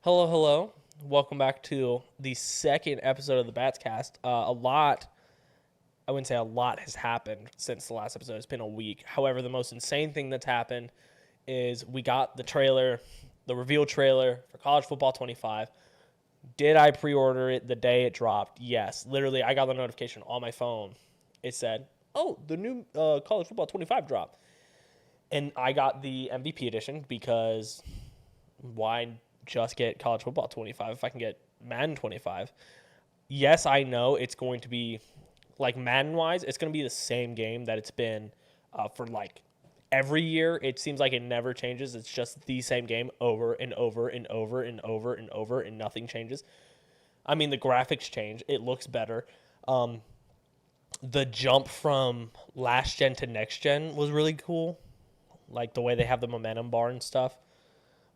Hello, hello. Welcome back to the second episode of the Batscast. I wouldn't say a lot has happened since the last episode. It's been a week. However, the most insane thing that's happened is we got the reveal trailer for College Football 25. Did I pre-order it the day it dropped? Yes. Literally, I got the notification on my phone. It said, oh, the new College Football 25 dropped. And I got the MVP edition because why just get College Football 25 if I can get Madden 25? Yes, I know it's going to be, like Madden-wise, it's going to be the same game that it's been for like every year. It seems like it never changes. It's just the same game over and over and over and over and over, and nothing changes. I mean, the graphics change. It looks better. The jump from last gen to next gen was really cool, like the way they have the momentum bar and stuff.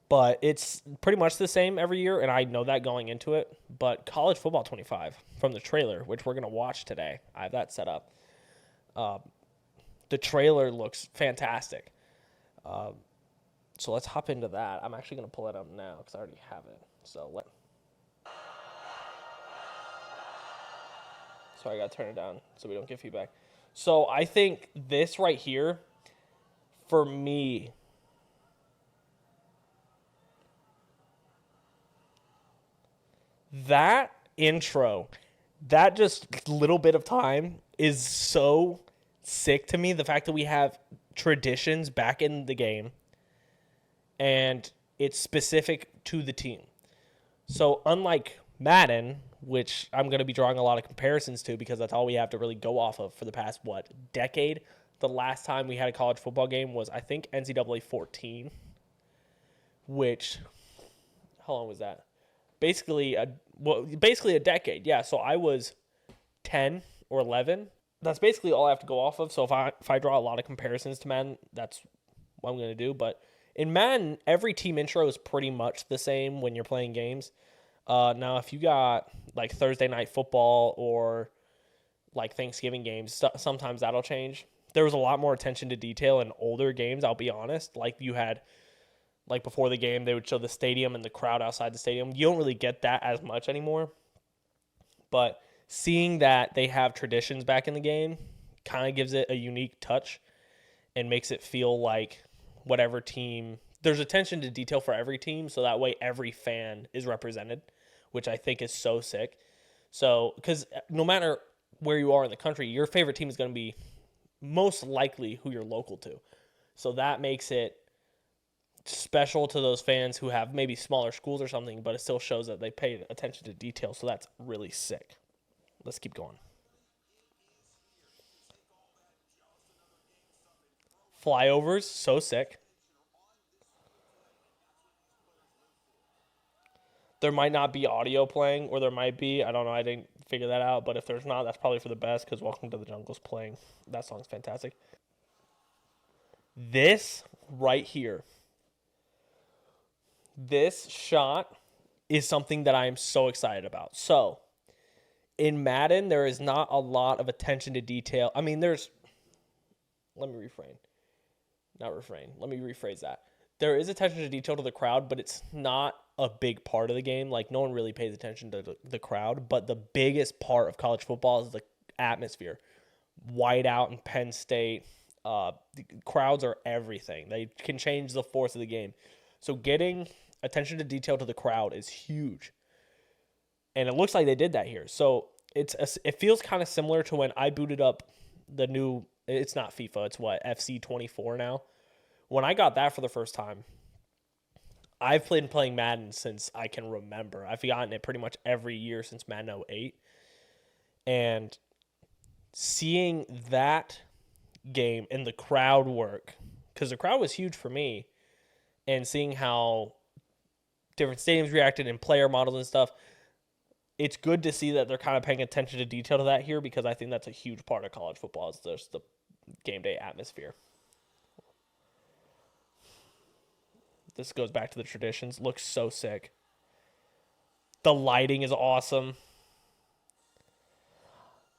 But it's pretty much the same every year, and I know that going into it. But College Football 25 from the trailer, which we're going to watch today, I have that set up. The trailer looks fantastic. So let's hop into that. I'm actually going to pull it up now because I already have it. So I got to turn it down so we don't get feedback. So I think this right here, for me, that intro, that just little bit of time is so sick to me. The fact that we have traditions back in the game and it's specific to the team. So unlike Madden, which I'm going to be drawing a lot of comparisons to because that's all we have to really go off of for the past, decade? The last time we had a college football game was, I think, NCAA 14, which, how long was that? Basically a decade. Yeah, so I was 10 or 11. That's basically all I have to go off of. So if I draw a lot of comparisons to Madden, that's what I'm going to do. But in Madden, every team intro is pretty much the same when you're playing games. Now, if you got like Thursday night football or like Thanksgiving games, sometimes that'll change. There was a lot more attention to detail in older games, I'll be honest. Like you had, like before the game, they would show the stadium and the crowd outside the stadium. You don't really get that as much anymore. But seeing that they have traditions back in the game kind of gives it a unique touch and makes it feel like whatever team, there's attention to detail for every team, so that way every fan is represented, which I think is so sick. So, because no matter where you are in the country, your favorite team is going to be most likely who you're local to. So that makes it special to those fans who have maybe smaller schools or something, but it still shows that they pay attention to detail. So that's really sick. Let's keep going. Flyovers, so sick. There might not be audio playing, or there might be. I don't know. I didn't figure that out. But if there's not, that's probably for the best because Welcome to the Jungle's playing. That song's fantastic. This right here, this shot is something that I am so excited about. So, in Madden, there is not a lot of attention to detail. I mean, let me refrain. Not refrain. Let me rephrase that. There is attention to detail to the crowd, but it's not a big part of the game. Like, no one really pays attention to the crowd. But the biggest part of college football is the atmosphere. Whiteout in Penn State. The crowds are everything. They can change the force of the game. So getting attention to detail to the crowd is huge. And it looks like they did that here. So it feels kind of similar to when I booted up the new, it's not FIFA, it's FC 24 now. When I got that for the first time, I've been playing Madden since I can remember. I've gotten it pretty much every year since Madden 08. And seeing that game and the crowd work, because the crowd was huge for me, and seeing how different stadiums reacted and player models and stuff, it's good to see that they're kind of paying attention to detail to that here, because I think that's a huge part of college football is just the game day atmosphere. This goes back to the traditions. Looks so sick. The lighting is awesome.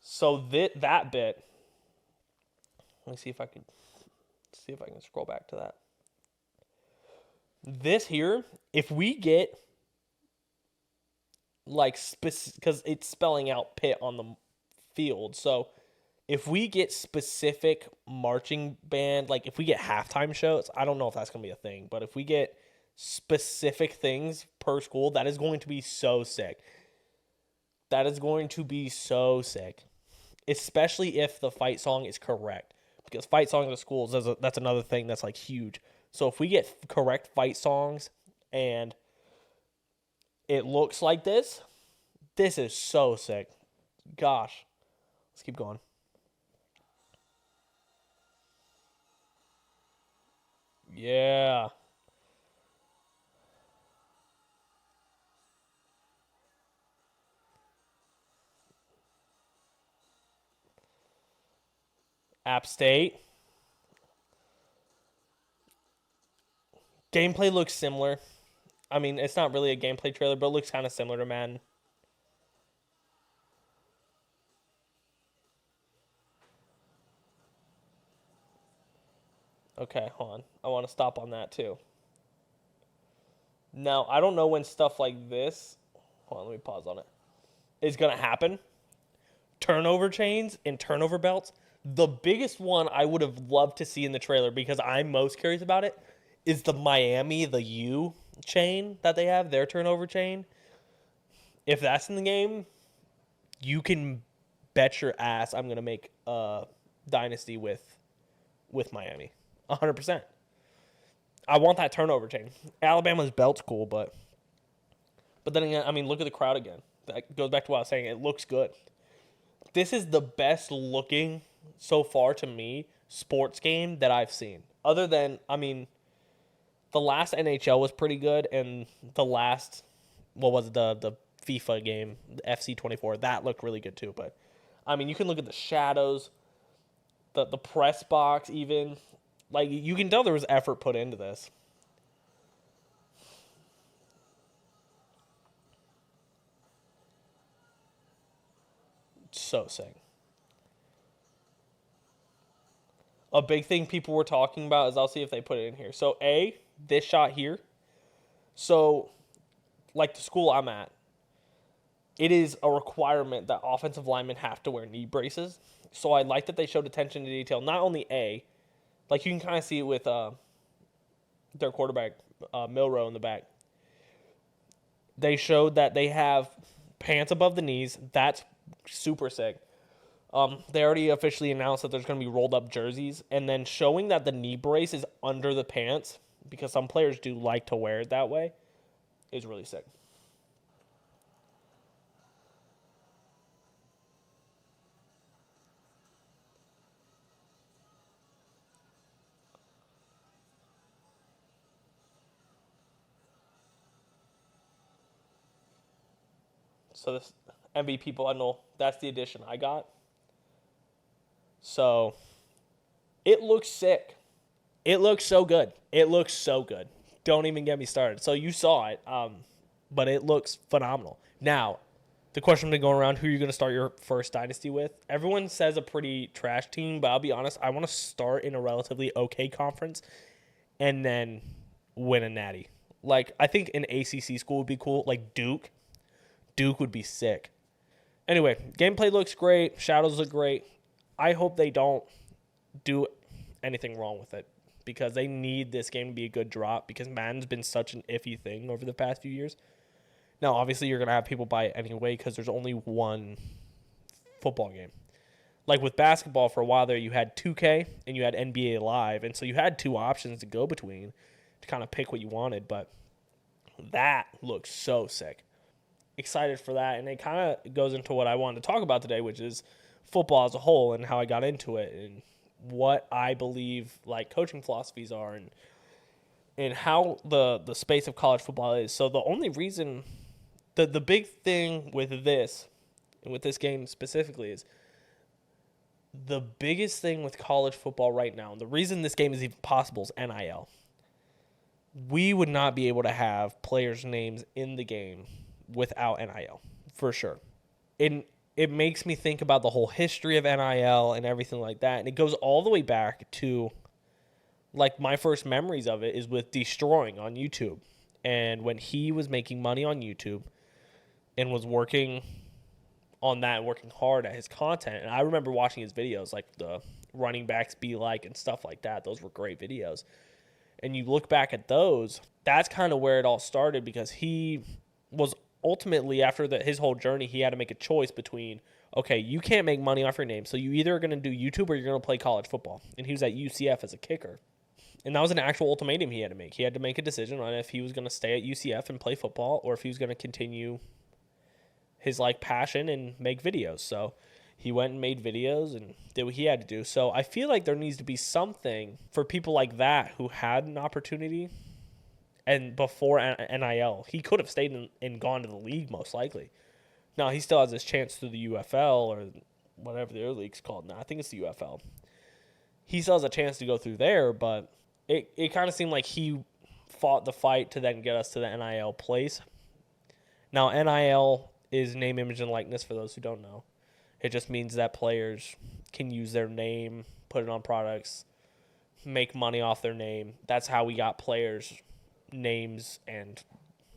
So that bit. Let me see if I can scroll back to that. This here, if we get like because it's spelling out Pitt on the field. So if we get specific marching band, like if we get halftime shows, I don't know if that's going to be a thing, but if we get specific things per school, that is going to be so sick. That is going to be so sick, especially if the fight song is correct, because fight songs at schools, that's another thing that's like huge. So if we get correct fight songs and it looks like this is so sick. Gosh, let's keep going. Yeah. App State. Gameplay looks similar. I mean, it's not really a gameplay trailer, but it looks kind of similar to Madden. Okay, hold on. I want to stop on that too. Now, I don't know when stuff like this, hold on, let me pause on it, is going to happen. Turnover chains and turnover belts. The biggest one I would have loved to see in the trailer, because I'm most curious about it, is the Miami, the U chain that they have, their turnover chain. If that's in the game, you can bet your ass I'm going to make a dynasty with Miami. 100%. I want that turnover chain. Alabama's belt's cool, but then again, I mean, look at the crowd again. That goes back to what I was saying. It looks good. This is the best looking so far to me sports game that I've seen. Other than, I mean, the last NHL was pretty good, and the last, what was it, the FIFA game, the FC24, that looked really good too. But I mean, you can look at the shadows, the press box, even. Like, you can tell there was effort put into this. So sick. A big thing people were talking about is, I'll see if they put it in here. So, this shot here. So, like the school I'm at, it is a requirement that offensive linemen have to wear knee braces. So, I like that they showed attention to detail. Not only like you can kind of see it with their quarterback, Milrow, in the back. They showed that they have pants above the knees. That's super sick. They already officially announced that there's going to be rolled up jerseys. And then showing that the knee brace is under the pants, because some players do like to wear it that way, is really sick. So this MVP bundle, that's the edition I got. So it looks sick. It looks so good. It looks so good. Don't even get me started. So you saw it, but it looks phenomenal. Now, the question been going around, who are you going to start your first dynasty with? Everyone says a pretty trash team, but I'll be honest, I want to start in a relatively okay conference and then win a natty. Like, I think an ACC school would be cool, like Duke. Duke would be sick. Anyway, gameplay looks great. Shadows look great. I hope they don't do anything wrong with it, because they need this game to be a good drop, because Madden's been such an iffy thing over the past few years. Now, obviously, you're going to have people buy it anyway because there's only one football game. Like with basketball, for a while there, you had 2K and you had NBA Live, and so you had two options to go between to kind of pick what you wanted, but that looks so sick. Excited for that, and it kind of goes into what I wanted to talk about today, which is football as a whole and how I got into it and what I believe like coaching philosophies are, and how the space of college football is. So the only reason, the big thing with this, and with this game specifically, is the biggest thing with college football right now, and the reason this game is even possible, is NIL. We would not be able to have players' names in the game without NIL, for sure. It makes me think about the whole history of NIL and everything like that, and it goes all the way back to, like, my first memories of it is with Destroying on YouTube, and when he was making money on YouTube, and was working on that, working hard at his content. And I remember watching his videos, like the running backs be like and stuff like that. Those were great videos. And you look back at those, that's kind of where it all started, because he was ultimately, after his whole journey, he had to make a choice between, okay, you can't make money off your name, so you either are going to do YouTube or you're going to play college football. And he was at UCF as a kicker. And that was an actual ultimatum he had to make. He had to make a decision on if he was going to stay at UCF and play football, or if he was going to continue his passion and make videos. So he went and made videos and did what he had to do. So I feel like there needs to be something for people like that who had an opportunity. And before NIL, he could have stayed and gone to the league most likely. Now, he still has his chance through the UFL or whatever the other league's called now. I think it's the UFL. He still has a chance to go through there, but it kind of seemed like he fought the fight to then get us to the NIL place. Now, NIL is name, image, and likeness for those who don't know. It just means that players can use their name, put it on products, make money off their name. That's how we got players' names and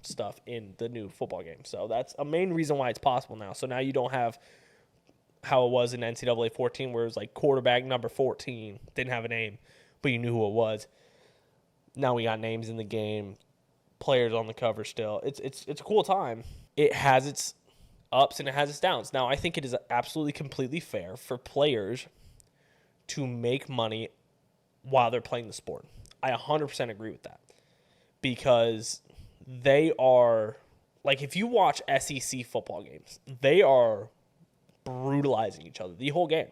stuff in the new football game. So that's a main reason why it's possible now. So now you don't have how it was in NCAA 14, where it was like quarterback number 14, didn't have a name, but you knew who it was. Now we got names in the game, players on the cover still. It's a cool time. It has its ups and it has its downs. Now, I think it is absolutely completely fair for players to make money while they're playing the sport. I 100% agree with that, because they are, if you watch SEC football games, they are brutalizing each other the whole game.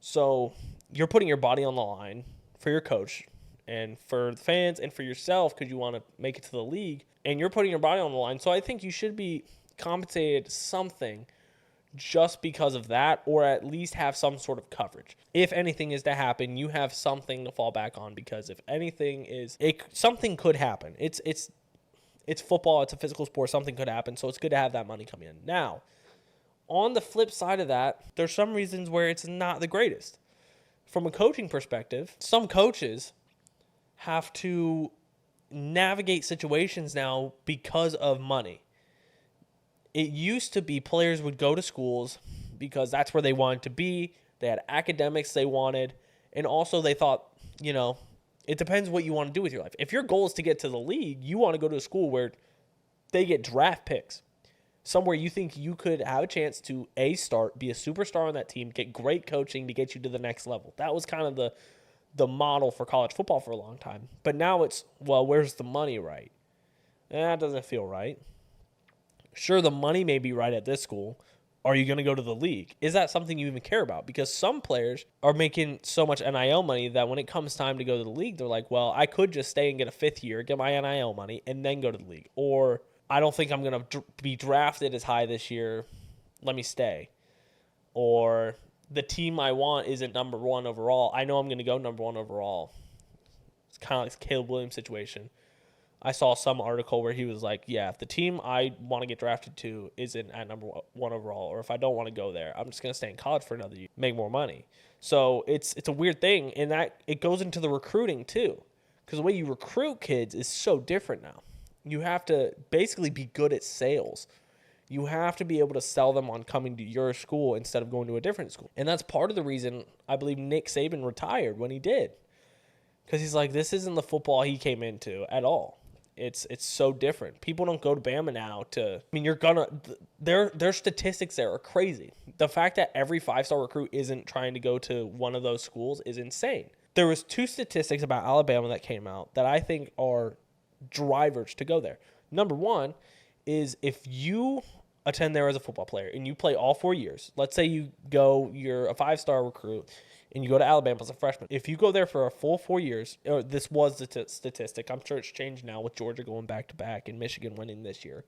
So you're putting your body on the line for your coach and for the fans and for yourself, because you want to make it to the league, and you're putting your body on the line. So I think you should be compensated something just because of that, or at least have some sort of coverage. If anything is to happen, you have something to fall back on, because if anything something could happen. It's football, it's a physical sport, something could happen, so it's good to have that money come in. Now, on the flip side of that, there's some reasons where it's not the greatest. From a coaching perspective, some coaches have to navigate situations now because of money. It used to be players would go to schools because that's where they wanted to be. They had academics they wanted. And also they thought, it depends what you want to do with your life. If your goal is to get to the league, you want to go to a school where they get draft picks. Somewhere you think you could have a chance to start, be a superstar on that team, get great coaching to get you to the next level. That was kind of the model for college football for a long time. But now it's, where's the money right? That doesn't feel right. Sure, the money may be right at this school. Are you going to go to the league? Is that something you even care about? Because some players are making so much NIL money that when it comes time to go to the league, they're like, well, I could just stay and get a fifth year, get my NIL money, and then go to the league. Or I don't think I'm going to be drafted as high this year. Let me stay. Or the team I want isn't number one overall. I know I'm going to go number one overall. It's kind of like the Caleb Williams situation. I saw some article where he was like, yeah, if the team I want to get drafted to isn't at number one overall, or if I don't want to go there, I'm just going to stay in college for another year, make more money. So it's a weird thing, and that it goes into the recruiting too, because the way you recruit kids is so different now. You have to basically be good at sales. You have to be able to sell them on coming to your school instead of going to a different school. And that's part of the reason I believe Nick Saban retired when he did, because he's like, this isn't the football he came into at all. It's so different. People don't go to Bama now their statistics there are crazy. The fact that every 5-star recruit isn't trying to go to one of those schools is insane. There was 2 statistics about Alabama that came out that I think are drivers to go there. Number 1 is if you attend there as a football player and you play all 4 years, let's say you're a 5-star recruit and you go to Alabama as a freshman. If you go there for a full 4 years, or this was the statistic, I'm sure it's changed now with Georgia going back-to-back and Michigan winning this year.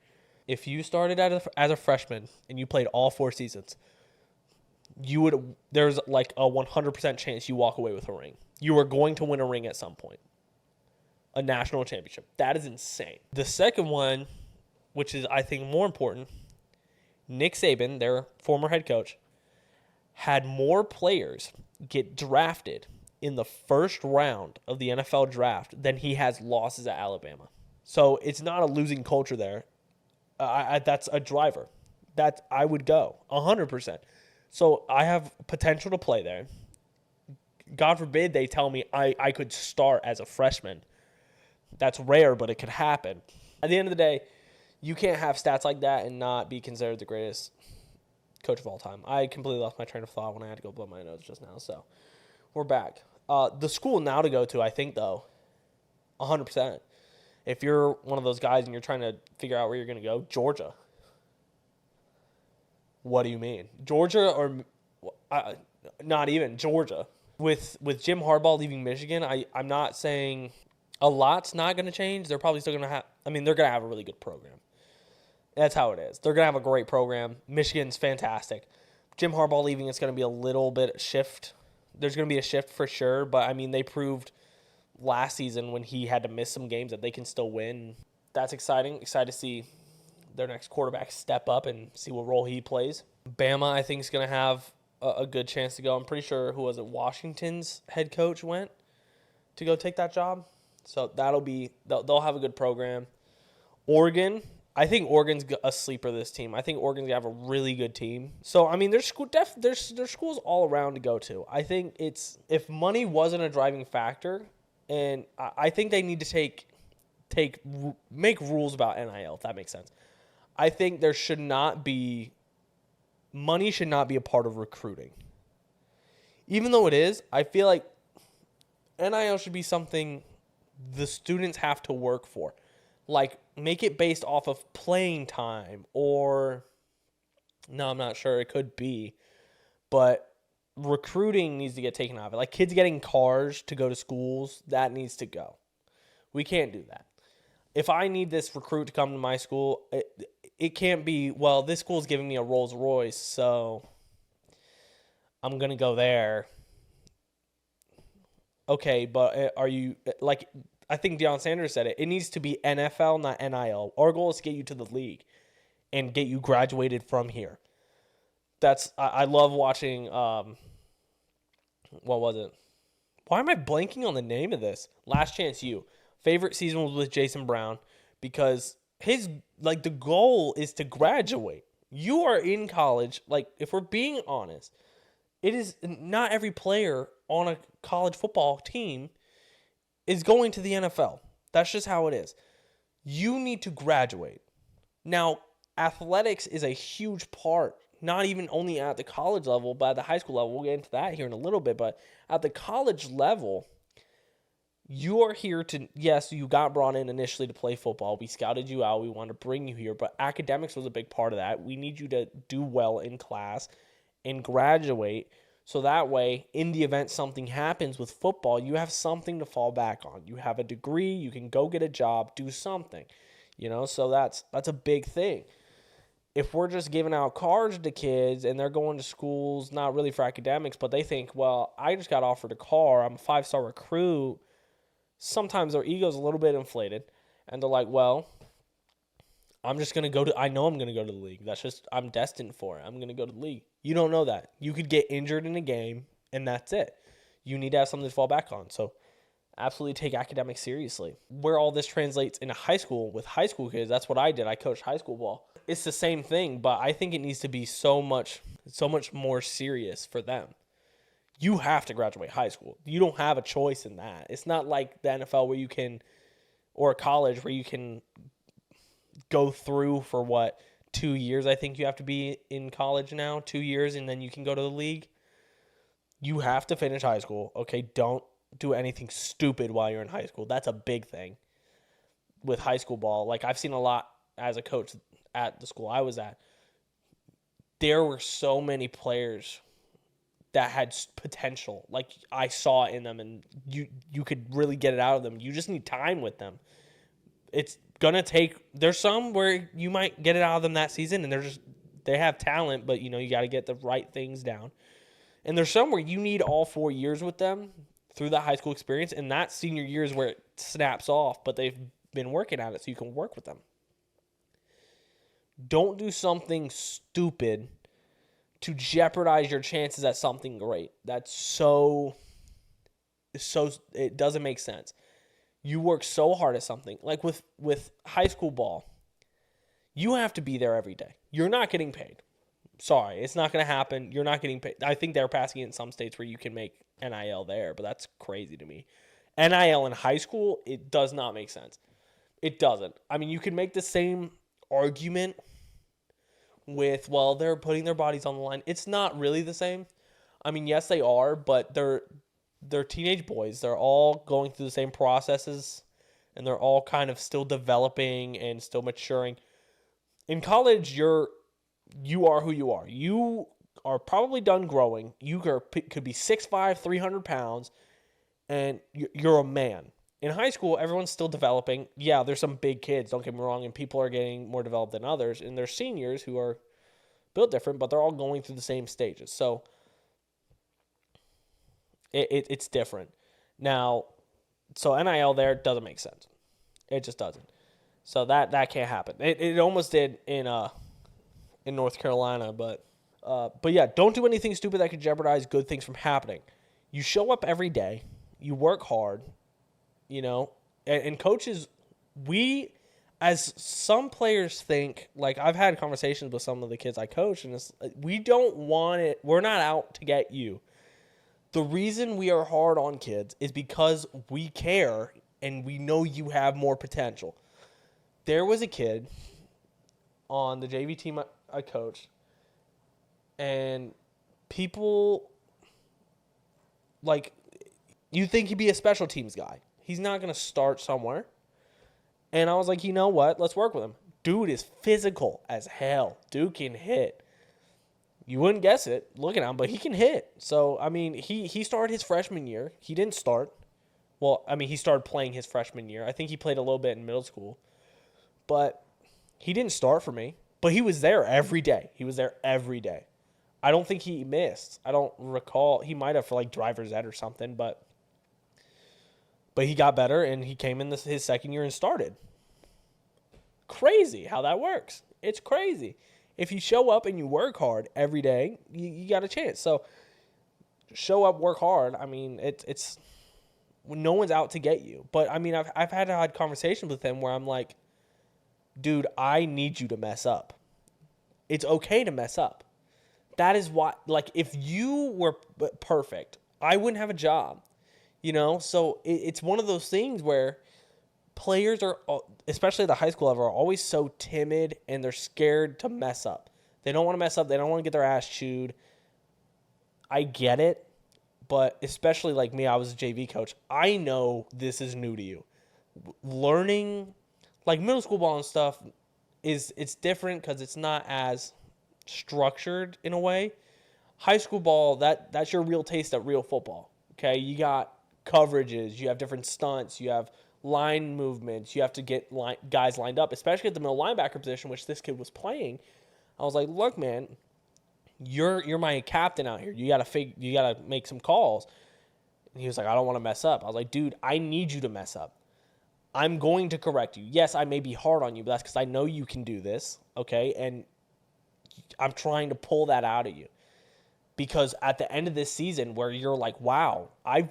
If you started as a freshman and you played all 4 seasons, there's like a 100% chance you walk away with a ring. You are going to win a ring at some point. A national championship. That is insane. The second one, which is I think more important, Nick Saban, their former head coach, had more players get drafted in the first round of the NFL draft than he has losses at Alabama. So it's not a losing culture there. That's a driver. That I would go 100%. So I have potential to play there. God forbid they tell me I could start as a freshman. That's rare, but it could happen. At the end of the day, you can't have stats like that and not be considered the greatest coach of all time. I completely lost my train of thought when I had to go blow my nose just now. So we're back. The school now to go to, I think, though, 100%. If you're one of those guys and you're trying to figure out where you're going to go, Georgia. What do you mean? Georgia or not even Georgia? With Jim Harbaugh leaving Michigan, I'm not saying a lot's not going to change. They're probably still going to have – I mean, they're going to have a really good program. That's how it is. They're going to have a great program. Michigan's fantastic. Jim Harbaugh leaving, it's going to be a little bit shift. There's going to be a shift for sure, but, I mean, they proved last season when he had to miss some games that they can still win. That's exciting. Excited to see their next quarterback step up and see what role he plays. Bama, I think, is going to have a good chance to go. I'm pretty sure, Washington's head coach went to go take that job. So they'll have a good program. Oregon, I think Oregon's a sleeper this team. I think Oregon's going to have a really good team. So, I mean, there's schools all around to go to. I think if money wasn't a driving factor, and I think they need to make rules about NIL, if that makes sense. I think money should not be a part of recruiting. Even though it is, I feel like NIL should be something the students have to work for. Like, make it based off of playing time or, no, I'm not sure. It could be. But recruiting needs to get taken out of it. Like, kids getting cars to go to schools, that needs to go. We can't do that. If I need this recruit to come to my school, it can't be, well, this school's giving me a Rolls Royce, so I'm going to go there. Okay, but are you, like, I think Deion Sanders said it. It needs to be NFL, not NIL. Our goal is to get you to the league and get you graduated from here. I love watching, what was it? Why am I blanking on the name of this? Last Chance U. Favorite season was with Jason Brown because the goal is to graduate. You are in college. Like, if we're being honest, it is not every player on a college football team is going to the NFL. That's just how it is. You need to graduate. Now, athletics is a huge part, not even only at the college level, but at the high school level. We'll get into that here in a little bit, but at the college level, you are here to, yes, you got brought in initially to play football. We scouted you out. We wanted to bring you here, but academics was a big part of that. We need you to do well in class and graduate so that way, in the event something happens with football, you have something to fall back on. You have a degree. You can go get a job, do something, so that's a big thing. If we're just giving out cards to kids and they're going to schools, not really for academics, but they think, well, I just got offered a car. I'm a 5-star recruit. Sometimes their ego's a little bit inflated, and they're like, well, I'm just going to I know I'm going to go to the league. I'm destined for it. I'm going to go to the league. You don't know that. You could get injured in a game, and that's it. You need to have something to fall back on. So absolutely take academics seriously. Where all this translates into high school, with high school kids, that's what I did. I coached high school ball. It's the same thing, but I think it needs to be so much more serious for them. You have to graduate high school. You don't have a choice in that. It's not like the NFL where you can, or college where you can go through for 2 years. I think you have to be in college now, 2 years, and then you can go to the league. You have to finish high school. Okay, don't do anything stupid while you're in high school. That's a big thing with high school ball. Like, I've seen a lot as a coach at the school I was at. There were so many players that had potential. Like, I saw it in them, and you could really get it out of them. You just need time with them. It's gonna take. There's some where you might get it out of them that season, and they have talent, but you got to get the right things down. And there's some where you need all 4 years with them through that high school experience, and that senior year is where it snaps off. But they've been working at it, so you can work with them. Don't do something stupid to jeopardize your chances at something great. That's so it doesn't make sense. You work so hard at something. Like with high school ball, You have to be there every day. You're not getting paid. Sorry, it's not going to happen. You're not getting paid. I think they're passing it in some states where you can make NIL there, but that's crazy to me. NIL in high school, it does not make sense. It doesn't. I mean, you can make the same argument with, well, they're putting their bodies on the line. It's not really the same. I mean, yes, they are, but they're teenage boys. They're all going through the same processes, and they're all kind of still developing and still maturing. In college, you are who you are. You are probably done growing. You could be 6'5", 300 pounds, and you're a man. In high school, everyone's still developing. Yeah, there's some big kids, don't get me wrong, and people are getting more developed than others. And there's seniors who are built different, but they're all going through the same stages. So it's different. Now, so NIL there doesn't make sense. It just doesn't. So that can't happen. It almost did in North Carolina, but yeah, don't do anything stupid that could jeopardize good things from happening. You show up every day. You work hard. You know, and coaches, as some players think, like I've had conversations with some of the kids I coach, and we don't want it. We're not out to get you. The reason we are hard on kids is because we care and we know you have more potential. There was a kid on the JV team I coached, and people, like, you think he'd be a special teams guy. He's not going to start somewhere. And I was like, you know what? Let's work with him. Dude is physical as hell. Dude can hit. You wouldn't guess it looking at him, but he can hit. So, I mean, he started his freshman year. He didn't start. Well, I mean, he started playing his freshman year. I think he played a little bit in middle school. But he didn't start for me. But he was there every day. He was there every day. I don't think he missed. I don't recall. He might have for, like, driver's ed or something, but he got better, and he came in his second year and started. Crazy how that works. It's crazy. If you show up and you work hard every day, you got a chance. So show up, work hard. I mean, it's no one's out to get you. But, I mean, I've had conversations with him where I'm like, dude, I need you to mess up. It's okay to mess up. That is why, like, if you were perfect, I wouldn't have a job. You know, so it's one of those things where players are, especially at the high school level, are always so timid and they're scared to mess up. They don't want to mess up. They don't want to get their ass chewed. I get it, but especially like me, I was a JV coach. I know this is new to you. Learning, like middle school ball and stuff, it's different because it's not as structured in a way. High school ball, that's your real taste of real football. Okay, you got coverages, you have different stunts, you have line movements, you have to get guys lined up, especially at the middle linebacker position, which this kid was playing. I was like, look, man, you're my captain out here. You gotta make some calls. And he was like, I don't want to mess up. I was like, dude, I need you to mess up. I'm going to correct you. Yes, I may be hard on you, but that's because I know you can do this, okay? And I'm trying to pull that out of you. Because at the end of this season where you're like, wow, I've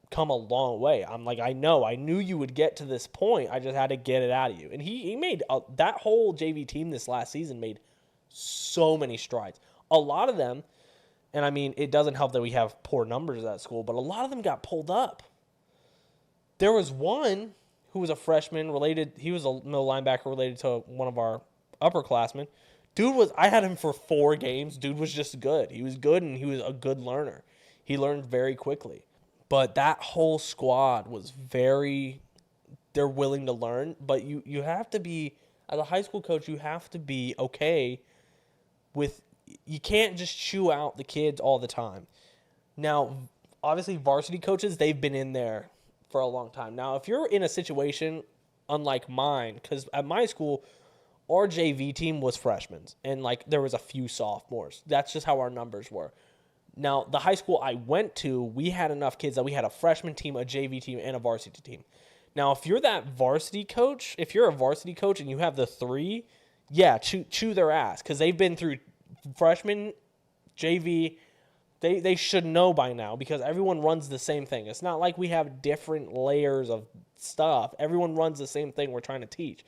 come a long way. I'm like, I knew you would get to this point. I just had to get it out of you. And he made that whole JV team this last season made so many strides. A lot of them, and I mean, it doesn't help that we have poor numbers at school, but a lot of them got pulled up. There was one who was a freshman he was a middle linebacker related to one of our upperclassmen. I had him for 4 games. Dude was just good. He was good, and he was a good learner. He learned very quickly. But that whole squad was they're willing to learn. But you have to be, as a high school coach, you have to be okay with, you can't just chew out the kids all the time. Now, obviously, varsity coaches, they've been in there for a long time. Now, if you're in a situation unlike mine, because at my school, our JV team was freshmen, and like there was a few sophomores. That's just how our numbers were. Now, the high school I went to, we had enough kids that we had a freshman team, a JV team, and a varsity team. Now, if you're a varsity coach and you have the 3, yeah, chew their ass, because they've been through freshman, JV. They should know by now, because everyone runs the same thing. It's not like we have different layers of stuff. Everyone runs the same thing we're trying to teach.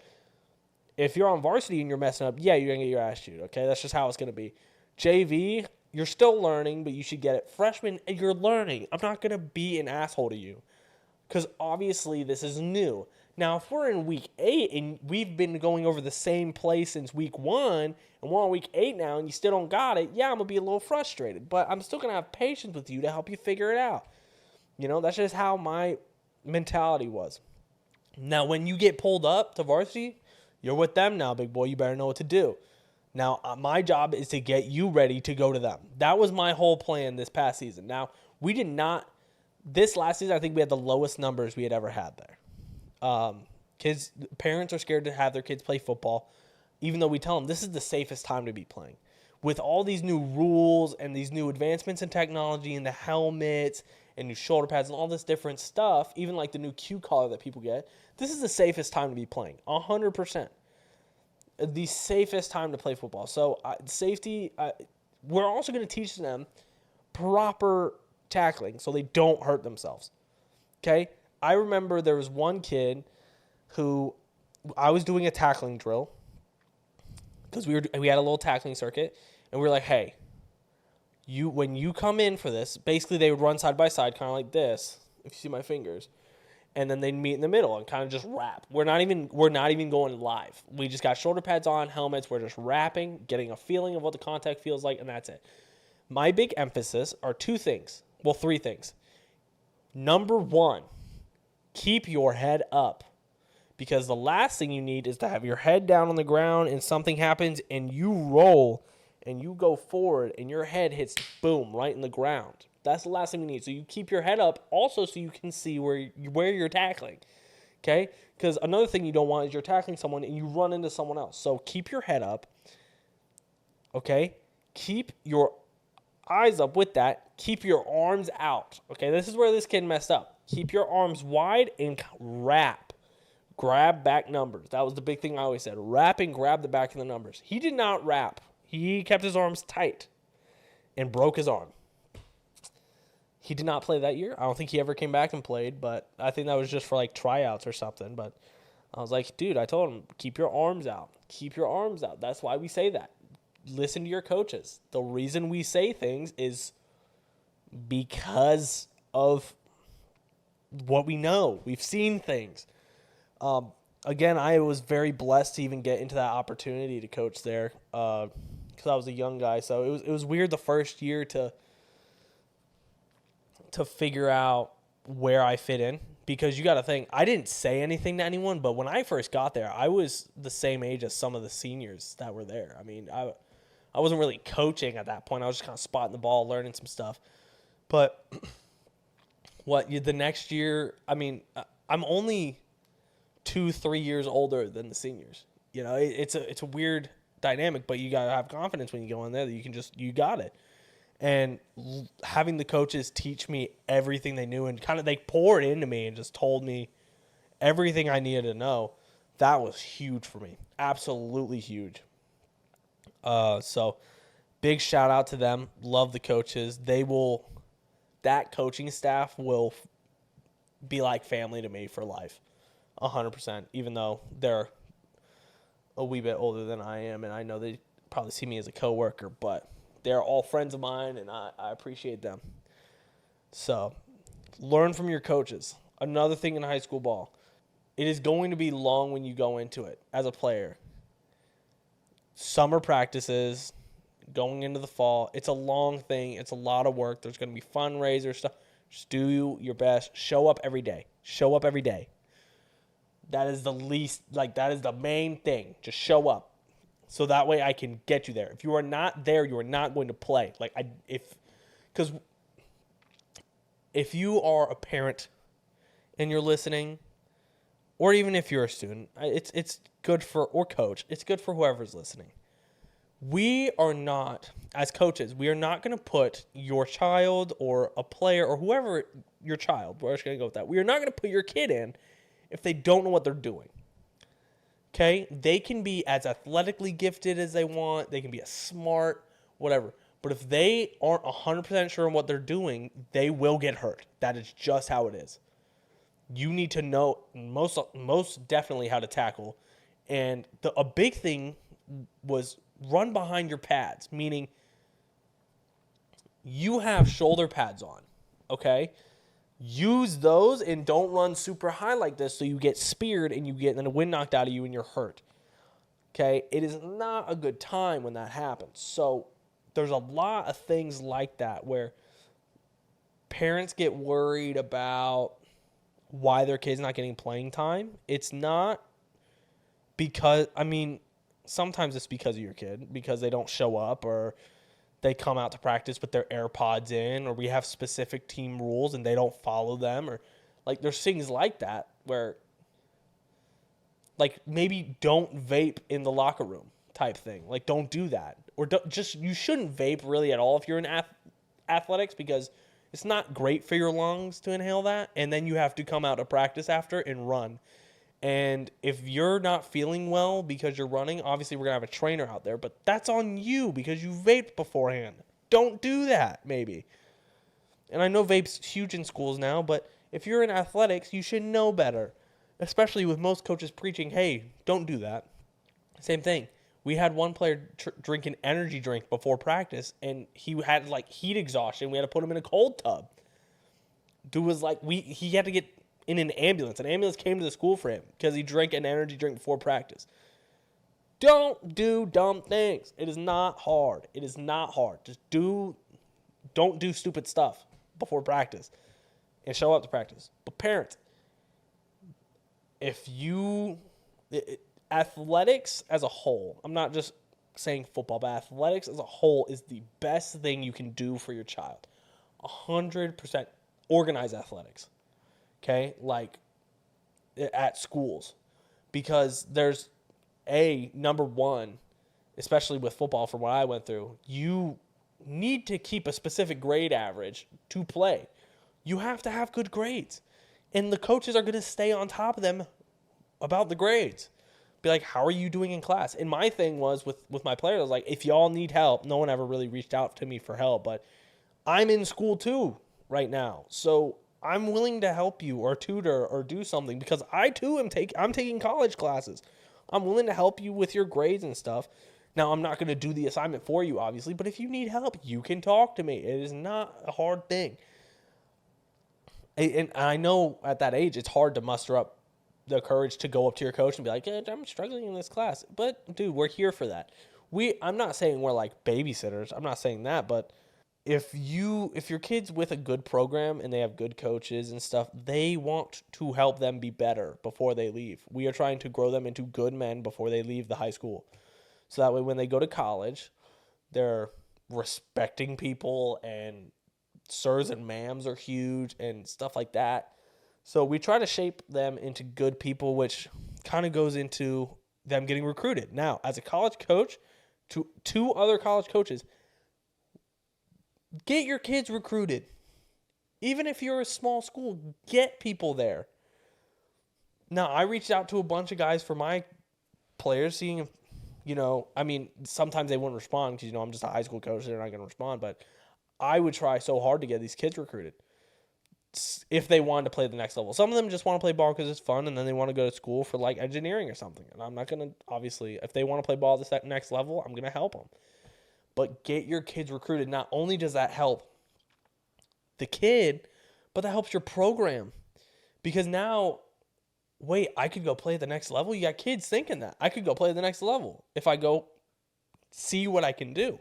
If you're on varsity and you're messing up, yeah, you're going to get your ass chewed, okay? That's just how it's going to be. JV, you're still learning, but you should get it. Freshman, you're learning. I'm not going to be an asshole to you because obviously this is new. Now, if we're in week 8 and we've been going over the same play since week 1 and we're on week 8 now and you still don't got it, yeah, I'm going to be a little frustrated. But I'm still going to have patience with you to help you figure it out. You know, that's just how my mentality was. Now, when you get pulled up to varsity, you're with them now, big boy. You better know what to do. Now, my job is to get you ready to go to them. That was my whole plan this past season. Now, we did not – this last season, I think we had the lowest numbers we had ever had there. Parents are scared to have their kids play football, even though we tell them this is the safest time to be playing. With all these new rules and these new advancements in technology and the helmets and new shoulder pads and all this different stuff, even like the new Q collar that people get, this is the safest time to be playing, 100%. The safest time to play football. So safety, we're also going to teach them proper tackling so they don't hurt themselves. Okay? I remember there was one kid who I was doing a tackling drill because we had a little tackling circuit, and we were like, hey, when you come in for this, basically they would run side by side, kind of like this, if you see my fingers, and then they'd meet in the middle and kind of just wrap. We're not even going live. We just got shoulder pads on, helmets. We're just wrapping, getting a feeling of what the contact feels like, and that's it. My big emphasis are 2 things. Well, 3 things. Number 1, keep your head up, because the last thing you need is to have your head down on the ground and something happens and you roll and you go forward and your head hits boom right in the ground. That's the last thing you need. So you keep your head up also so you can see where you're tackling. Okay? Because another thing you don't want is you're tackling someone and you run into someone else. So keep your head up. Okay? Keep your eyes up with that. Keep your arms out. Okay? This is where this kid messed up. Keep your arms wide and wrap. Grab back numbers. That was the big thing I always said. Wrap and grab the back of the numbers. He did not wrap. He kept his arms tight and broke his arm. He did not play that year. I don't think he ever came back and played, but I think that was just for like tryouts or something. But I was like, dude, I told him, keep your arms out. Keep your arms out. That's why we say that. Listen to your coaches. The reason we say things is because of what we know. We've seen things. Again, I was very blessed to even get into that opportunity to coach there because I was a young guy. So it was weird the first year to figure out where I fit in, because you got to think, I didn't say anything to anyone, but when I first got there, I was the same age as some of the seniors that were there. I mean, I wasn't really coaching at that point. I was just kind of spotting the ball, learning some stuff. But the next year, I mean, I'm only 2-3 years older than the seniors. You know, it's a weird dynamic, but you got to have confidence when you go in there that you got it. And having the coaches teach me everything they knew and kind of they poured into me and just told me everything I needed to know, that was huge for me. Absolutely huge. So big shout out to them. Love the coaches. That coaching staff will be like family to me for life. 100%, even though they're a wee bit older than I am, and I know they probably see me as a coworker, but they're all friends of mine, and I appreciate them. So, learn from your coaches. Another thing in high school ball, it is going to be long when you go into it as a player. Summer practices, going into the fall, it's a long thing. It's a lot of work. There's going to be fundraisers, stuff. Just do your best. Show up every day. Show up every day. That is that is the main thing. Just show up. So that way I can get you there. If you are not there, you are not going to play. Because if you are a parent and you're listening, or even if you're a student, it's good for, or coach, it's good for whoever's listening. We are not, as coaches, we are not going to put your child or a player or whoever, your child, we're just going to go with that. We are not going to put your kid in if they don't know what they're doing. Okay? They can be as athletically gifted as they want. They can be as smart, whatever. But if they aren't 100% sure on what they're doing, they will get hurt. That is just how it is. You need to know most definitely how to tackle And a big thing was run behind your pads, meaning you have shoulder pads on, okay? Use those and don't run super high like this so you get speared and you get the wind knocked out of you and you're hurt. Okay? It is not a good time when that happens. So there's a lot of things like that where parents get worried about why their kid's not getting playing time. It's not because, sometimes it's because of your kid, because they don't show up or they come out to practice with their AirPods in, or we have specific team rules and they don't follow them, or like there's things like that where like maybe don't vape in the locker room type thing. Like don't do that. Or you shouldn't vape really at all if you're in athletics, because it's not great for your lungs to inhale that, and then you have to come out to practice after and run. And if you're not feeling well because you're running, obviously we're going to have a trainer out there, but that's on you because you vaped beforehand. Don't do that, maybe. And I know vape's huge in schools now, but if you're in athletics, you should know better, especially with most coaches preaching, hey, don't do that. Same thing. We had one player drink an energy drink before practice, and he had like heat exhaustion. We had to put him in a cold tub. Dude was like, he had to get in an ambulance. An ambulance came to the school for him because he drank an energy drink before practice. Don't do dumb things. It is not hard. It is not hard. Don't do stupid stuff before practice and show up to practice. But parents, athletics as a whole, I'm not just saying football, but athletics as a whole is the best thing you can do for your child. 100% organize athletics. Okay, like at schools, because there's number one, especially with football from what I went through, you need to keep a specific grade average to play. You have to have good grades, and the coaches are going to stay on top of them about the grades. Be like, how are you doing in class? And my thing was with my players, I was like, if y'all need help, no one ever really reached out to me for help, but I'm in school too right now, so I'm willing to help you or tutor or do something, because I too I'm taking college classes. I'm willing to help you with your grades and stuff. Now, I'm not going to do the assignment for you, obviously, but if you need help, you can talk to me. It is not a hard thing. And I know at that age, it's hard to muster up the courage to go up to your coach and be like, hey, I'm struggling in this class. But, dude, we're here for that. I'm not saying we're like babysitters. I'm not saying that, but if your kid's with a good program and they have good coaches and stuff, they want to help them be better before they leave. We are trying to grow them into good men before they leave the high school. So that way when they go to college, they're respecting people, and sirs and ma'ams are huge and stuff like that. So we try to shape them into good people, which kind of goes into them getting recruited. Now, as a college coach, to two other college coaches, get your kids recruited. Even if you're a small school, get people there. Now, I reached out to a bunch of guys for my players, seeing if, sometimes they wouldn't respond because, I'm just a high school coach. They're not going to respond. But I would try so hard to get these kids recruited if they wanted to play the next level. Some of them just want to play ball because it's fun, and then they want to go to school for, like, engineering or something. And I'm not going to, obviously, if they want to play ball at the next level, I'm going to help them. But get your kids recruited. Not only does that help the kid, but that helps your program. Because now, wait, I could go play at the next level? You got kids thinking that. I could go play at the next level if I go see what I can do.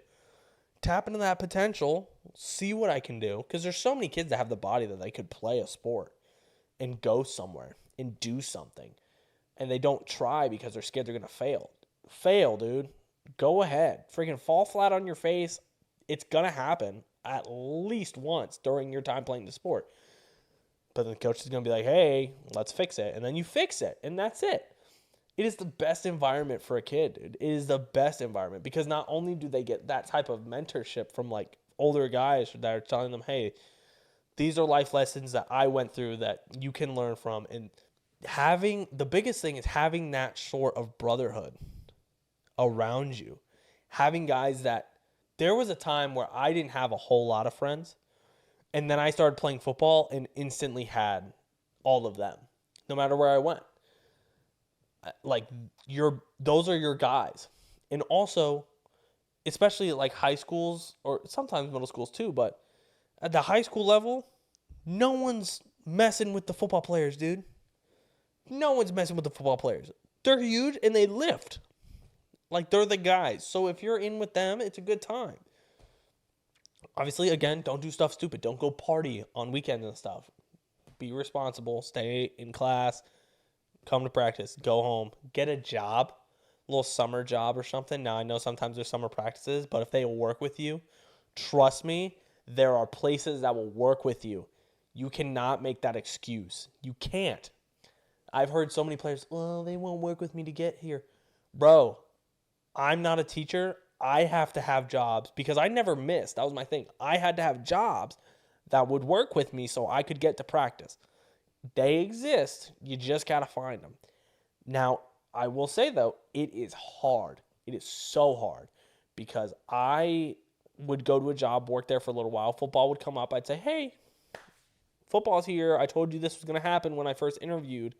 Tap into that potential, see what I can do. Because there's so many kids that have the body that they could play a sport and go somewhere and do something. And they don't try because they're scared they're going to fail. Fail, dude. Go ahead. Freaking fall flat on your face. It's going to happen at least once during your time playing the sport. But the coach is going to be like, hey, let's fix it. And then you fix it. And that's it. It is the best environment for a kid, dude. It is the best environment, because not only do they get that type of mentorship from like older guys that are telling them, hey, these are life lessons that I went through that you can learn from. And the biggest thing is having that sort of brotherhood around you. Having guys that, there was a time where I didn't have a whole lot of friends, and then I started playing football and instantly had all of them, no matter where I went. Like those are your guys. And also, especially like high schools or sometimes middle schools too, but at the high school level, no one's messing with the football players, dude. No one's messing with the football players. They're huge and they lift. Like, they're the guys. So if you're in with them, it's a good time. Obviously, again, don't do stuff stupid. Don't go party on weekends and stuff. Be responsible. Stay in class. Come to practice. Go home. Get a job. A little summer job or something. Now, I know sometimes there's summer practices, but if they work with you, trust me, there are places that will work with you. You cannot make that excuse. You can't. I've heard so many players, well, they won't work with me to get here. Bro, I'm not a teacher. I have to have jobs because I never missed. That was my thing. I had to have jobs that would work with me so I could get to practice. They exist. You just got to find them. Now, I will say, though, it is hard. It is so hard because I would go to a job, work there for a little while. Football would come up. I'd say, hey, football's here. I told you this was going to happen when I first interviewed.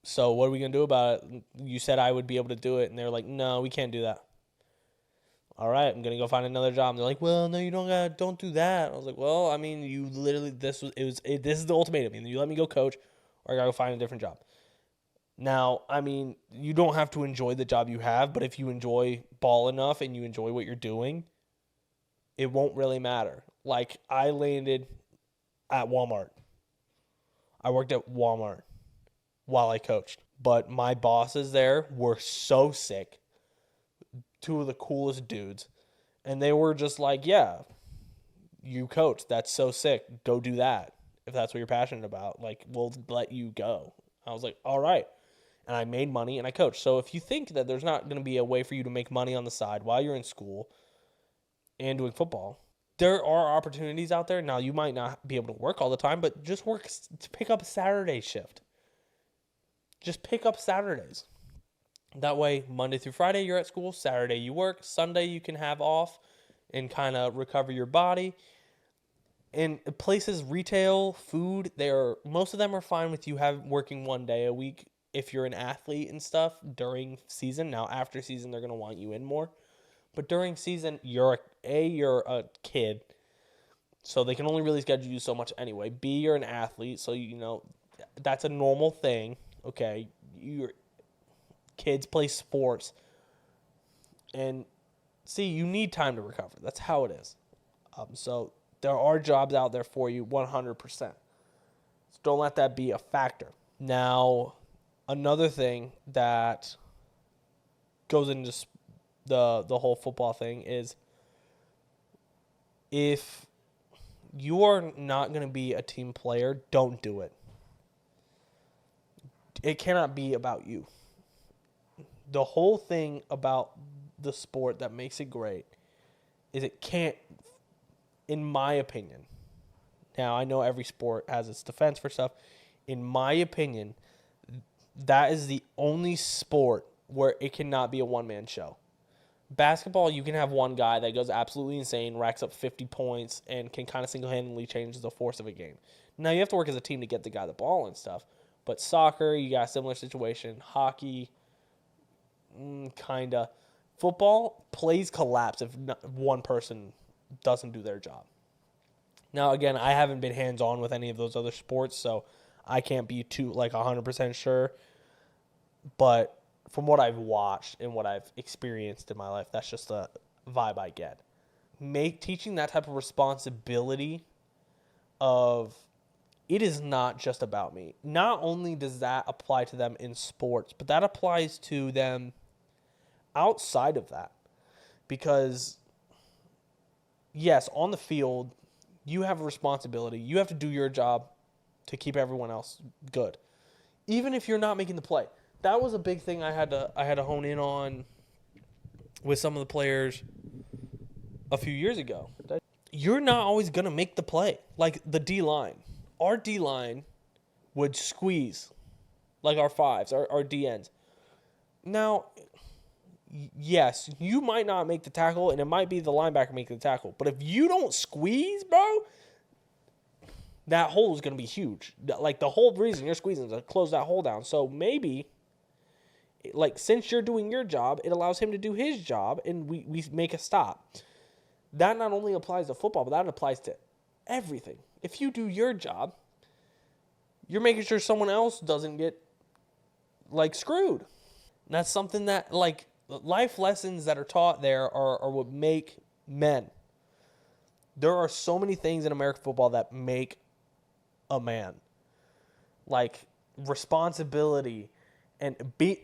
So what are we going to do about it? You said I would be able to do it. And they're like, no, we can't do that. All right, I'm going to go find another job. And they're like, well, no, you don't do that. I was like, well, I mean, you literally, this is the ultimatum. Either you let me go coach or I got to go find a different job. Now, I mean, you don't have to enjoy the job you have, but if you enjoy ball enough and you enjoy what you're doing, it won't really matter. Like, I landed at Walmart. I worked at Walmart while I coached. But my bosses there were so sick. Two of the coolest dudes. And they were just like, yeah, you coach. That's so sick. Go do that. If that's what you're passionate about, like, we'll let you go. I was like, all right. And I made money and I coached. So if you think that there's not going to be a way for you to make money on the side while you're in school and doing football, there are opportunities out there. Now, you might not be able to work all the time, but just pick up a Saturday shift. Just pick up Saturdays. That way, Monday through Friday, you're at school. Saturday, you work. Sunday, you can have off and kind of recover your body. And places, retail, food, most of them are fine with you working one day a week if you're an athlete and stuff during season. Now, after season, they're going to want you in more. But during season, you're a kid, so they can only really schedule you so much anyway. B, you're an athlete, so that's a normal thing. Okay, kids play sports, and see, you need time to recover. That's how it is. So there are jobs out there for you 100%. So don't let that be a factor. Now, another thing that goes into the whole football thing is if you are not going to be a team player, don't do it. It cannot be about you. The whole thing about the sport that makes it great is it can't, in my opinion, now I know every sport has its defense for stuff. In my opinion, that is the only sport where it cannot be a one-man show. Basketball, you can have one guy that goes absolutely insane, racks up 50 points, and can kind of single-handedly change the force of a game. Now, you have to work as a team to get the guy the ball and stuff. But soccer, you got a similar situation. Hockey, kind of. Football, plays collapse if one person doesn't do their job. Now, again, I haven't been hands-on with any of those other sports, so I can't be 100% sure. But from what I've watched and what I've experienced in my life, that's just the vibe I get. Teaching that type of responsibility of it is not just about me. Not only does that apply to them in sports, but that applies to them outside of that. Because, yes, on the field, you have a responsibility. You have to do your job to keep everyone else good. Even if you're not making the play. That was a big thing I had to hone in on with some of the players a few years ago. You're not always going to make the play. Like the D-line. Our D-line would squeeze like our fives, our DNs. Now, yes, you might not make the tackle, and it might be the linebacker making the tackle. But if you don't squeeze, bro, that hole is going to be huge. Like, the whole reason you're squeezing is to close that hole down. So maybe Like, since you're doing your job, it allows him to do his job, and we make a stop. That not only applies to football, but that applies to everything. If you do your job, you're making sure someone else doesn't get, like, screwed. And that's something that, like, life lessons that are taught there are what make men. There are so many things in American football that make a man. Like, responsibility and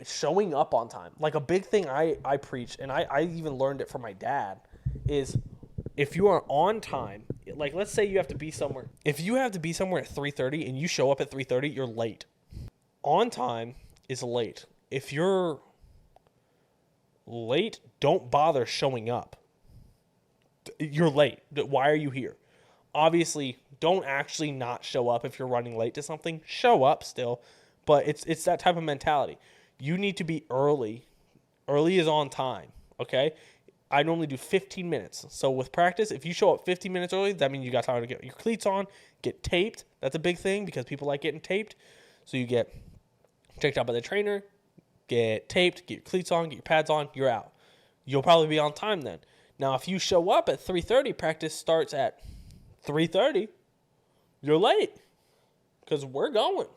showing up on time. Like, a big thing I preach, and I even learned it from my dad, is if you are on time, like, let's say you have to be somewhere. If you have to be somewhere at 3:30 and you show up at 3:30, you're late. On time is late. If you're late, don't bother showing up. You're late. Why are you here? Obviously, don't actually not show up if you're running late to something. Show up still, but it's that type of mentality. You need to be early. Early is on time, okay? I normally do 15 minutes. So with practice, if you show up 15 minutes early, that means you got time to get your cleats on, get taped. That's a big thing because people like getting taped. So you get checked out by the trainer, get taped, get your cleats on, get your pads on, you're out. You'll probably be on time then. Now, if you show up at 3:30, practice starts at 3:30, you're late because we're going.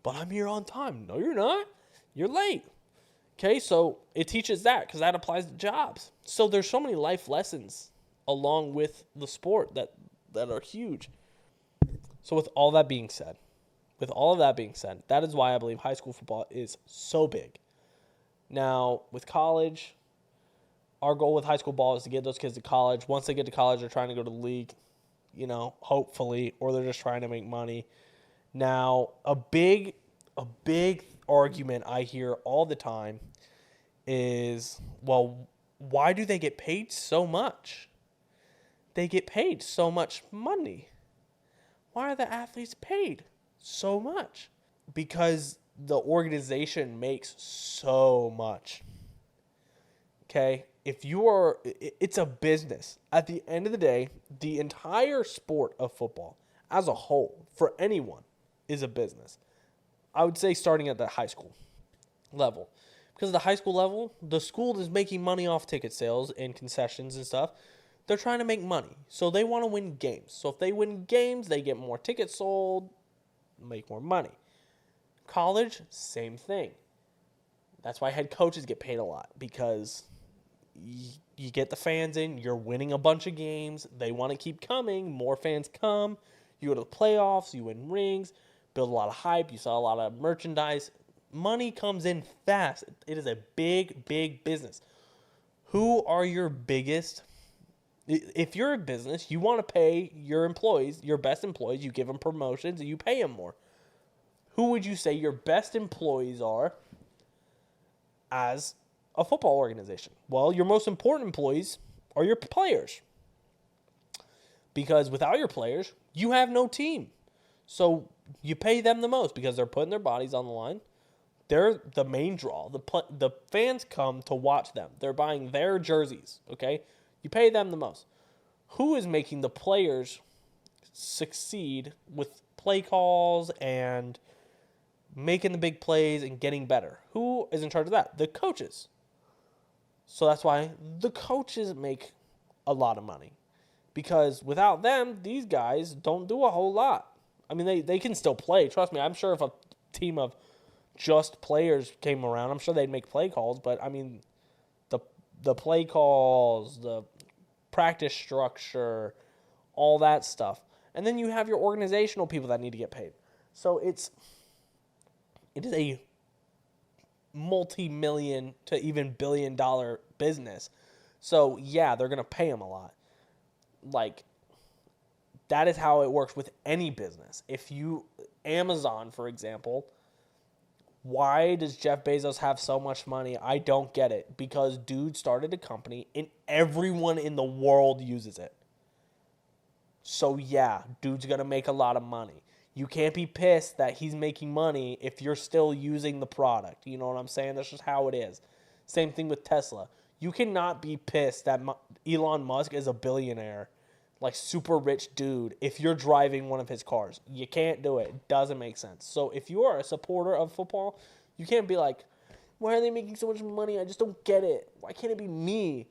But I'm here on time. No, you're not. You're late. Okay, so it teaches that because that applies to jobs. So there's so many life lessons along with the sport that are huge. So with all that being said, that is why I believe high school football is so big. Now, with college, our goal with high school ball is to get those kids to college. Once they get to college, they're trying to go to the league, hopefully, or they're just trying to make money. Now, a big argument I hear all the time is, well, why do they get paid so much? They get paid so much money. Why are the athletes paid so much? Because the organization makes so much. Okay? It's a business. At the end of the day, the entire sport of football as a whole, for anyone, is a business. I would say starting at the high school level. Because at the high school level, the school is making money off ticket sales and concessions and stuff. They're trying to make money. So they want to win games. So if they win games, they get more tickets sold, make more money. College, same thing. That's why head coaches get paid a lot. Because you get the fans in, you're winning a bunch of games. They want to keep coming. More fans come. You go to the playoffs, you win rings, build a lot of hype, you sell a lot of merchandise. Money comes in fast. It is a big, big business. Who are your biggest? If you're a business, you want to pay your employees, your best employees, you give them promotions, and you pay them more. Who would you say your best employees are as a football organization? Well, your most important employees are your players. Because without your players, you have no team. So you pay them the most because they're putting their bodies on the line. They're the main draw. The fans come to watch them. They're buying their jerseys, okay? You pay them the most. Who is making the players succeed with play calls and making the big plays and getting better? Who is in charge of that? The coaches. So that's why the coaches make a lot of money. Because without them, these guys don't do a whole lot. I mean, they can still play. Trust me, I'm sure if a team of just players came around, I'm sure they'd make play calls. But, I mean, the play calls, the practice structure, all that stuff. And then you have your organizational people that need to get paid. So it is a multi-million to even billion-dollar business. So, yeah, they're going to pay them a lot. Like, that is how it works with any business. Amazon, for example, why does Jeff Bezos have so much money? I don't get it. Because dude started a company and everyone in the world uses it. So yeah, dude's going to make a lot of money. You can't be pissed that he's making money if you're still using the product. You know what I'm saying? That's just how it is. Same thing with Tesla. You cannot be pissed that Elon Musk is a billionaire, like super rich dude, if you're driving one of his cars. You can't do it. It doesn't make sense. So if you are a supporter of football, you can't be like, Why are they making so much money? I just don't get it. Why can't it be me?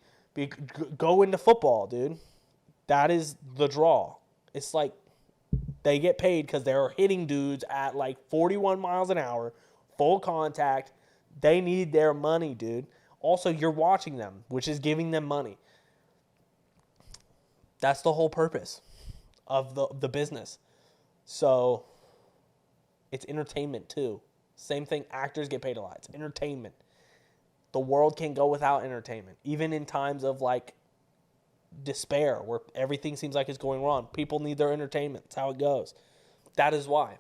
Go into football, dude. That is the draw. It's like they get paid because they're hitting dudes at like 41 miles an hour, full contact. They need their money, dude. Also, you're watching them, which is giving them money. That's the whole purpose of the business. So it's entertainment too. Same thing, actors get paid a lot. It's entertainment. The world can't go without entertainment. Even in times of like despair where everything seems like it's going wrong, people need their entertainment. That's how it goes. That is why.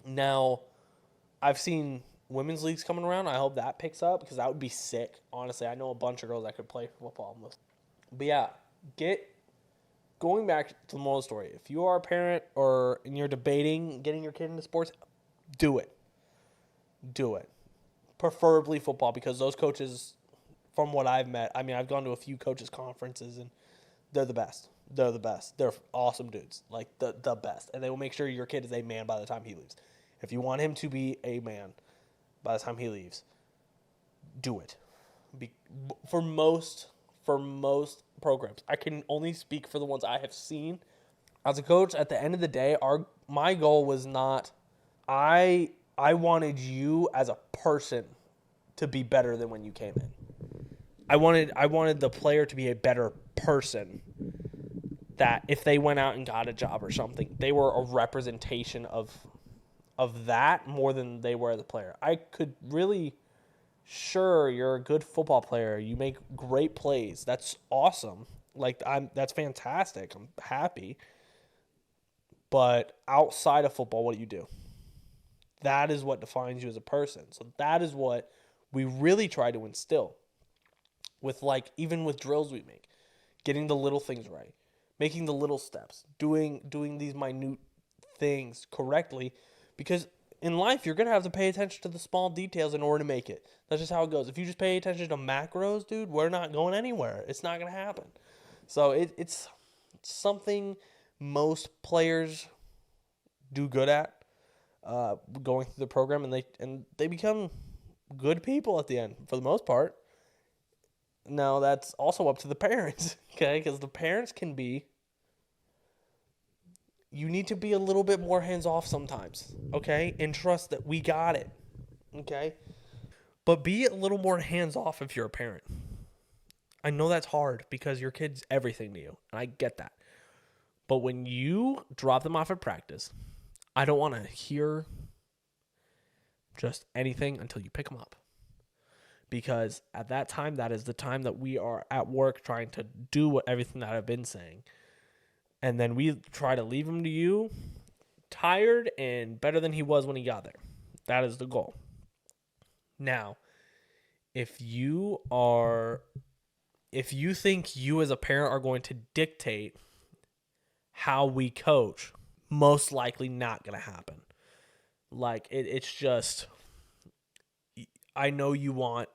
Now, I've seen women's leagues coming around. I hope that picks up because that would be sick. Honestly, I know a bunch of girls that could play football. But yeah, going back to the moral story. If you are a parent and you're debating getting your kid into sports, do it. Do it. Preferably football because those coaches, from what I've met, I mean, I've gone to a few coaches' conferences and they're the best. They're the best. They're awesome dudes. Like the best. And they will make sure your kid is a man by the time he leaves. If you want him to be a man by the time he leaves, do it. For most programs, I can only speak for the ones I have seen. As a coach, at the end of the day, my goal was not I wanted you as a person to be better than when you came in. I wanted the player to be a better person, that if they went out and got a job or something, they were a representation of that more than they were the player. I could really, sure, you're a good football player. You make great plays. That's awesome. That's fantastic. I'm happy. But outside of football, what do? That is what defines you as a person. So that is what we really try to instill with even with drills we make, getting the little things right, making the little steps, doing these minute things correctly, because in life you're going to have to pay attention to the small details in order to make it. That's just how it goes. If you just pay attention to macros, dude, we're not going anywhere. It's not going to happen. So it's something most players do good at. Going through the program, and they become good people at the end for the most part. Now that's also up to the parents, okay? Because the parents you need to be a little bit more hands off sometimes, okay? And trust that we got it, okay? But be a little more hands off if you're a parent. I know that's hard because your kid's everything to you, and I get that. But when you drop them off at practice, I don't want to hear just anything until you pick them up. Because at that time, that is the time that we are at work trying to do everything that I've been saying. And then we try to leave him to you tired and better than he was when he got there. That is the goal. Now, if you think you as a parent are going to dictate how we coach, most likely not going to happen. It's just, I know you want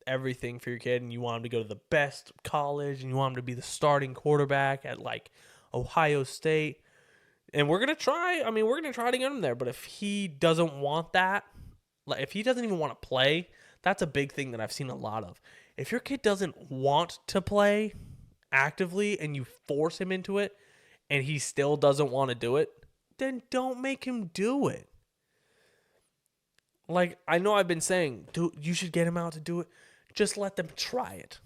everything for your kid and you want him to go to the best college and you want him to be the starting quarterback at Ohio State. And we're going to try to get him there. But if he doesn't want that, if he doesn't even want to play, that's a big thing that I've seen a lot of. If your kid doesn't want to play actively and you force him into it and he still doesn't want to do it, then don't make him do it. I know I've been saying, you should get him out to do it. Just let them try it.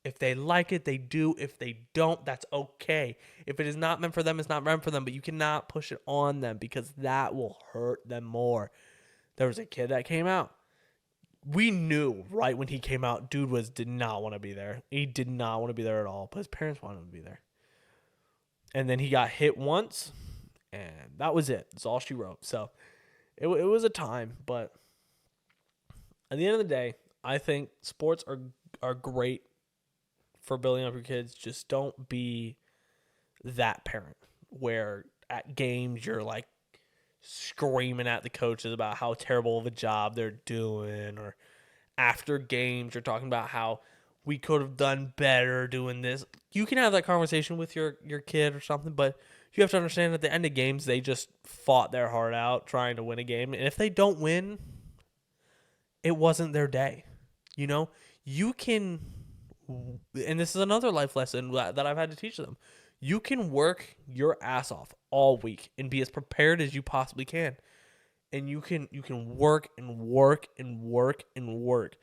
If they like it, they do. If they don't, that's okay. If it is not meant for them, it's not meant for them. But you cannot push it on them because that will hurt them more. There was a kid that came out. We knew right when he came out, dude did not want to be there. He did not want to be there at all. But his parents wanted him to be there. And then he got hit once, and that was it. That's all she wrote. So it was a time, but at the end of the day, I think sports are great for building up your kids. Just don't be that parent where at games you're screaming at the coaches about how terrible of a job they're doing, or after games you're talking about how we could have done better doing this. You can have that conversation with your kid or something, but you have to understand at the end of games, they just fought their heart out trying to win a game. And if they don't win, it wasn't their day. You know, you can, and this is another life lesson that I've had to teach them. You can work your ass off all week and be as prepared as you possibly can. And you can work and work and work and work.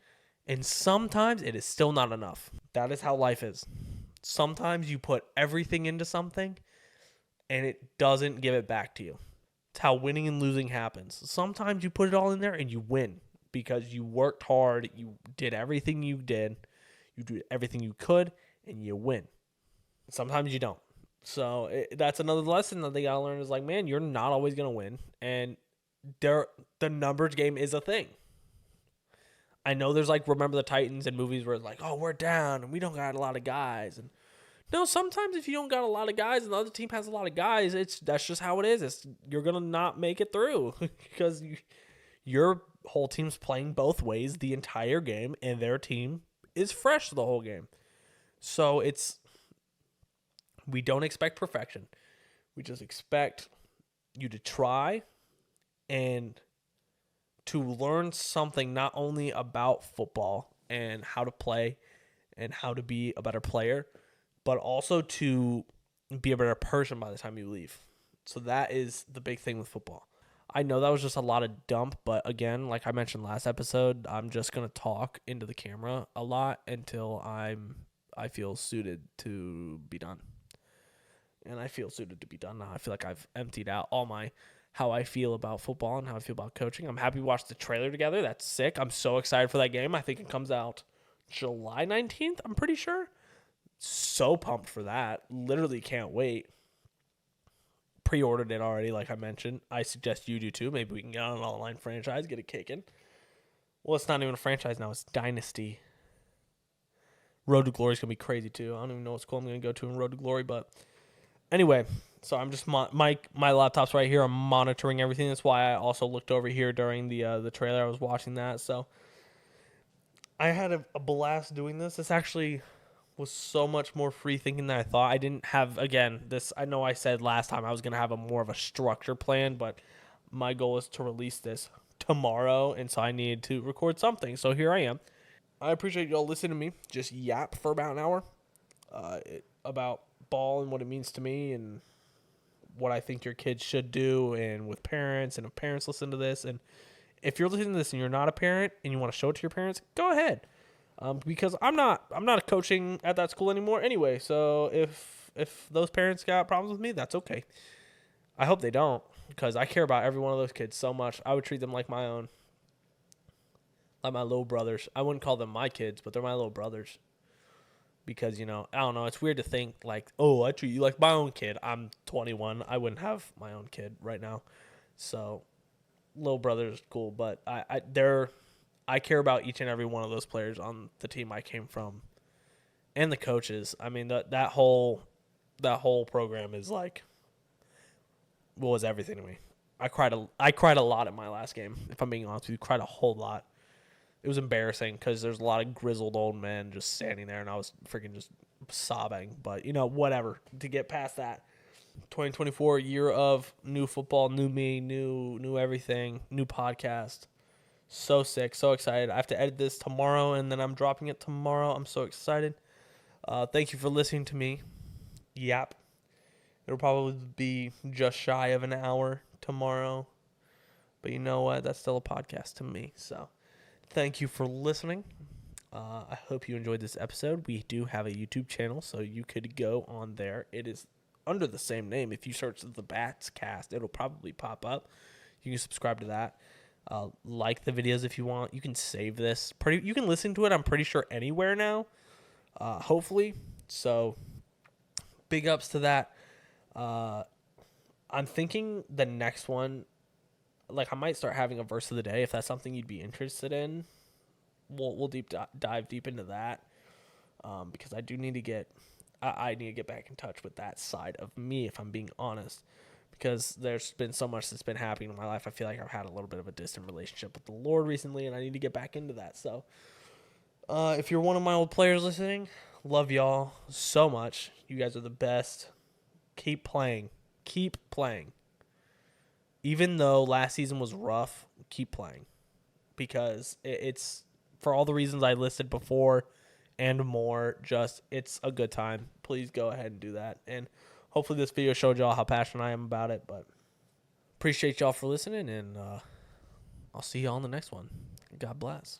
And sometimes it is still not enough. That is how life is. Sometimes you put everything into something and it doesn't give it back to you. It's how winning and losing happens. Sometimes you put it all in there and you win because you worked hard, you did everything you did, you did everything you could, and you win. Sometimes you don't. So that's another lesson that they gotta learn is like, man, you're not always gonna win, and the numbers game is a thing. I know there's like Remember the Titans and movies where it's like, oh, we're down and we don't got a lot of guys, and no, sometimes if you don't got a lot of guys and the other team has a lot of guys, that's just how it is. You're gonna not make it through because your whole team's playing both ways the entire game, and their team is fresh the whole game. So we don't expect perfection. We just expect you to try and to learn something not only about football and how to play and how to be a better player, but also to be a better person by the time you leave. So that is the big thing with football. I know that was just a lot of dump, but again, like I mentioned last episode, I'm just gonna talk into the camera a lot until I feel suited to be done. And I feel suited to be done now. I feel like I've emptied out all my how I feel about football and how I feel about coaching. I'm happy we watched the trailer together. That's sick. I'm so excited for that game. I think it comes out July 19th, I'm pretty sure. So pumped for that. Literally can't wait. Pre-ordered it already, like I mentioned. I suggest you do too. Maybe we can get on an online franchise, get it kicking. Well, it's not even a franchise now. It's Dynasty. Road to Glory is going to be crazy too. I don't even know what school I'm going to go to in Road to Glory, but anyway, so I'm just my laptop's right here. I'm monitoring everything. That's why I also looked over here during the trailer. I was watching that. So I had a blast doing this. This actually was so much more free thinking than I thought. I didn't have, again, this, I know I said last time I was going to have a more of a structure plan, but my goal is to release this tomorrow, and so I needed to record something. So here I am. I appreciate y'all listening to me just yap for about an hour about ball and what it means to me and what I think your kids should do, and with parents, and if parents listen to this. And if you're listening to this and you're not a parent and you want to show it to your parents, go ahead. Because I'm not coaching at that school anymore anyway. So if those parents got problems with me, that's okay. I hope they don't, because I care about every one of those kids so much. I would treat them like my own, like my little brothers. I wouldn't call them my kids, but they're my little brothers. Because, I don't know, it's weird to think like, oh, I treat you like my own kid. I'm 21. I wouldn't have my own kid right now. So little brother's cool, but I care about each and every one of those players on the team I came from, and the coaches. I mean, that whole program is like, was everything to me. I cried a lot in my last game. If I'm being honest with you, cried a whole lot. It was embarrassing because there's a lot of grizzled old men just standing there, and I was freaking just sobbing. But whatever, to get past that. 2024, year of new football, new me, new everything, new podcast. So sick, so excited. I have to edit this tomorrow, and then I'm dropping it tomorrow. I'm so excited. Thank you for listening to me. Yap. It'll probably be just shy of an hour tomorrow. But you know what? That's still a podcast to me. So thank you for listening. I hope you enjoyed this episode. We do have a YouTube channel, so you could go on there. It is under the same name. If you search the Bats Cast, it'll probably pop up. You can subscribe to that. Like the videos if you want. You can save this. You can listen to it, I'm pretty sure, anywhere now. Hopefully. So big ups to that. I'm thinking the next one, like, I might start having a verse of the day if that's something you'd be interested in. We'll dive deep into that, because I do need to get I need to get back in touch with that side of me, if I'm being honest, because there's been so much that's been happening in my life. I feel like I've had a little bit of a distant relationship with the Lord recently, and I need to get back into that. So if you're one of my old players listening, love y'all so much. You guys are the best. Keep playing. Even though last season was rough, keep playing. because it's for all the reasons I listed before and more. Just it's a good time. Please go ahead and do that. And hopefully this video showed y'all how passionate I am about it. But appreciate y'all for listening, and I'll see y'all on the next one. God bless.